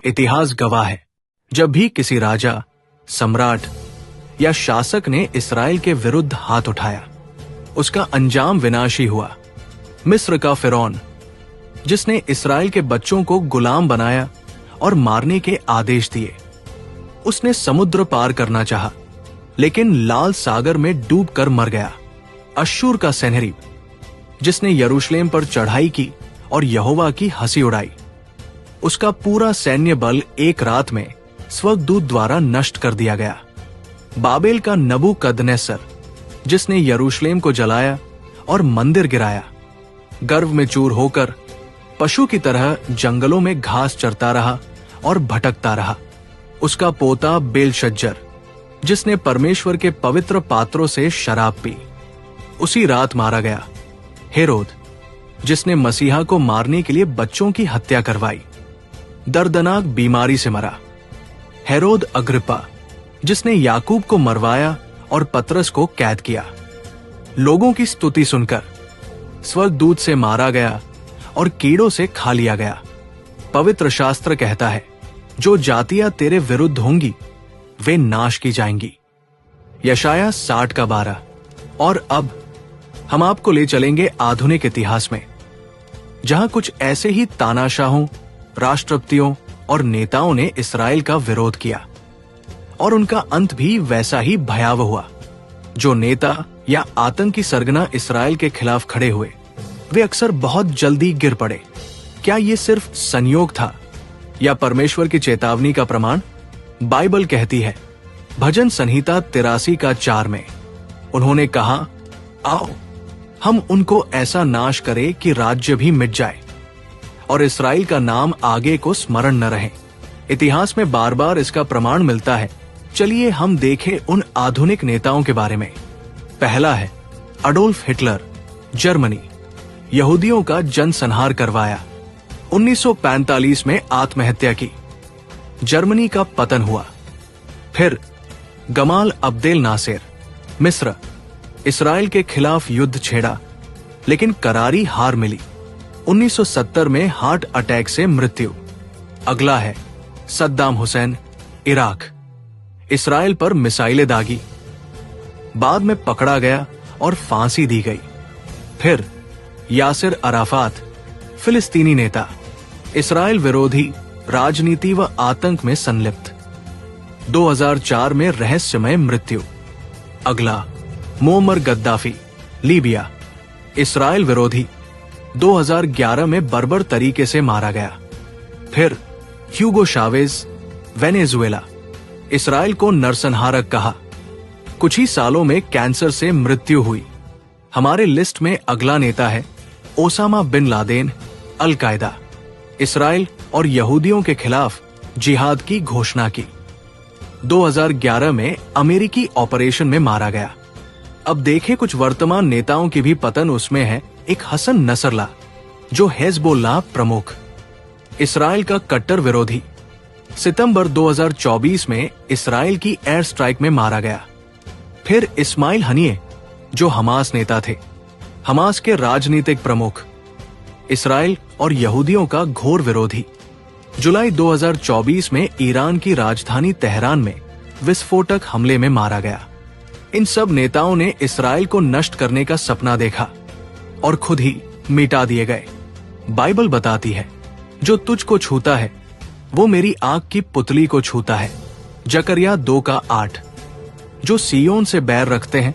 इतिहास गवाह है, जब भी किसी राजा, सम्राट या शासक ने इस्राएल के विरुद्ध हाथ उठाया, उसका अंजाम विनाशी हुआ। मिस्र का फिरौन, जिसने इस्राएल के बच्चों को गुलाम बनाया और मारने के आदेश दिए, उसने समुद्र पार करना चाहा, लेकिन लाल सागर में डूबकर मर गया। अश्शूर का सेनहेरीब, जिसने यरूशलेम पर चढ़ाई की और यहोवा की हंसी उड़ाई, उसका पूरा सैन्य बल एक रात में स्वर्गदूत द्वारा नष्ट कर दिया गया। बाबेल का नबूकदनेस्सर, जिसने यरूशलेम को जलाया और मंदिर गिराया, गर्व में चूर होकर पशु की तरह जंगलों में घास चरता रहा और भटकता रहा। उसका पोता बेलशज्जर, जिसने परमेश्वर के पवित्र पात्रों से शराब पी, उसी रात मारा गया। हेरोद, जिसने मसीहा को मारने के लिए बच्चों की हत्या करवाई, दर्दनाक बीमारी से मरा। हेरोद अग्रिप्पा, जिसने याकूब को मरवाया और पतरस को कैद किया, लोगों की स्तुति सुनकर स्वर्गदूत से मारा गया और कीड़ों से खा लिया गया। पवित्र शास्त्र कहता है, जो जातियां तेरे विरुद्ध होंगी वे नाश की जाएंगी। यशाया 60 का 12। और अब हम आपको ले चलेंगे आधुनिक इतिहास में, जहां कुछ ऐसे ही तानाशाहों, राष्ट्रपतियों और नेताओं ने इस्राएल का विरोध किया और उनका अंत भी वैसा ही भयावह हुआ। जो नेता या आतंकी सरगना इस्राएल के खिलाफ खड़े हुए, वे अक्सर बहुत जल्दी गिर पड़े। क्या ये सिर्फ संयोग था या परमेश्वर की चेतावनी का प्रमाण? बाइबल कहती है, भजन संहिता 83 का 4 में, उन्होंने कहा, आओ हम उनको ऐसा नाश करें कि राज्य भी मिट जाए और इस्राएल का नाम आगे को स्मरण न रहे। इतिहास में बार बार इसका प्रमाण मिलता है। चलिए हम देखें उन आधुनिक नेताओं के बारे में। पहला है अडोल्फ हिटलर, जर्मनी। यहूदियों का जनसंहार करवाया, 1945 में आत्महत्या की, जर्मनी का पतन हुआ। फिर गमाल अब्देल नासिर, मिस्र, इस्राएल के खिलाफ युद्ध छेड़ा, लेकिन करारी हार मिली, 1970 में हार्ट अटैक से मृत्यु। अगला है सद्दाम हुसैन, इराक, इस्राएल पर मिसाइलें दागी, बाद में पकड़ा गया और फांसी दी गई। फिर यासिर अराफात, फिलिस्तीनी नेता, इस्राएल विरोधी राजनीति व आतंक में संलिप्त, 2004 में रहस्यमय मृत्यु। अगला मोअम्मर गद्दाफी, लीबिया, इस्राएल विरोधी, 2011 में बर्बर तरीके से मारा गया। फिर ह्यूगो शावेज, वेनेजुएला, इस्राएल को नरसंहारक कहा, कुछ ही सालों में कैंसर से मृत्यु हुई। हमारे लिस्ट में अगला नेता है ओसामा बिन लादेन, अल कायदा, इस्राएल और यहूदियों के खिलाफ जिहाद की घोषणा की, 2011 में अमेरिकी ऑपरेशन में मारा गया। अब देखें कुछ वर्तमान नेताओं की भी पतन। उसमें है एक हसन नसरल्लाह, जो हिजबुल्लाह प्रमुख, इस्राएल का कट्टर विरोधी, सितंबर 2024 में इस्राएल की एयर स्ट्राइक में मारा गया। फिर इस्माइल हनिये, जो हमास नेता थे, हमास के राजनीतिक प्रमुख, इस्राएल और यहूदियों का घोर विरोधी, जुलाई 2024 में ईरान की राजधानी तेहरान में विस्फोटक हमले में मारा गया। इन सब नेताओं ने इस्राएल को नष्ट करने का सपना देखा और खुद ही मिटा दिए गए। बाइबल बताती है, जो तुझको छूता है वो मेरी आंख की पुतली को छूता है, जकरिया 2 का 8। जो सियोन से बैर रखते हैं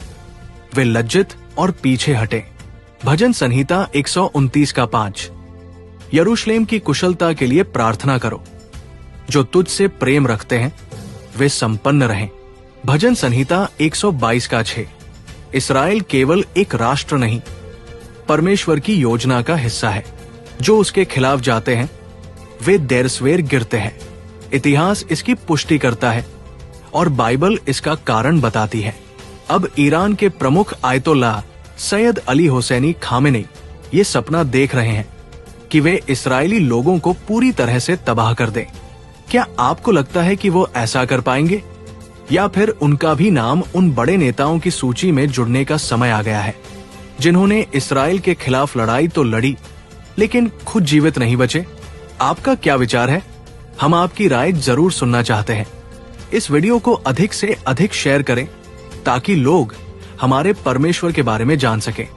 वे लज्जित और पीछे हटे, भजन संहिता 129 का 5। यरूशलेम की कुशलता के लिए प्रार्थना करो, जो तुझसे प्रेम रखते हैं वे संपन्न रहें, भजन संहिता 122 का 6। इस्राएल केवल एक राष्ट्र नहीं, परमेश्वर की योजना का हिस्सा है। जो उसके खिलाफ जाते हैं वे देर सवेर गिरते हैं। इतिहास इसकी पुष्टि करता है और बाइबल इसका कारण बताती है। अब ईरान के प्रमुख आयतोल्लाह सैयद अली हुसैनी खामेनी ये सपना देख रहे हैं कि वे इस्राएली लोगों को पूरी तरह से तबाह कर दें। क्या आपको लगता है कि वो ऐसा कर पाएंगे? या फिर उनका भी नाम उन बड़े नेताओं की सूची में जुड़ने का समय आ गया है जिन्होंने इसराइल के खिलाफ लड़ाई तो लड़ी लेकिन खुद जीवित नहीं बचे? आपका क्या विचार है? हम आपकी राय जरूर सुनना चाहते हैं। इस वीडियो को अधिक से अधिक शेयर करें ताकि लोग हमारे परमेश्वर के बारे में जान सकें।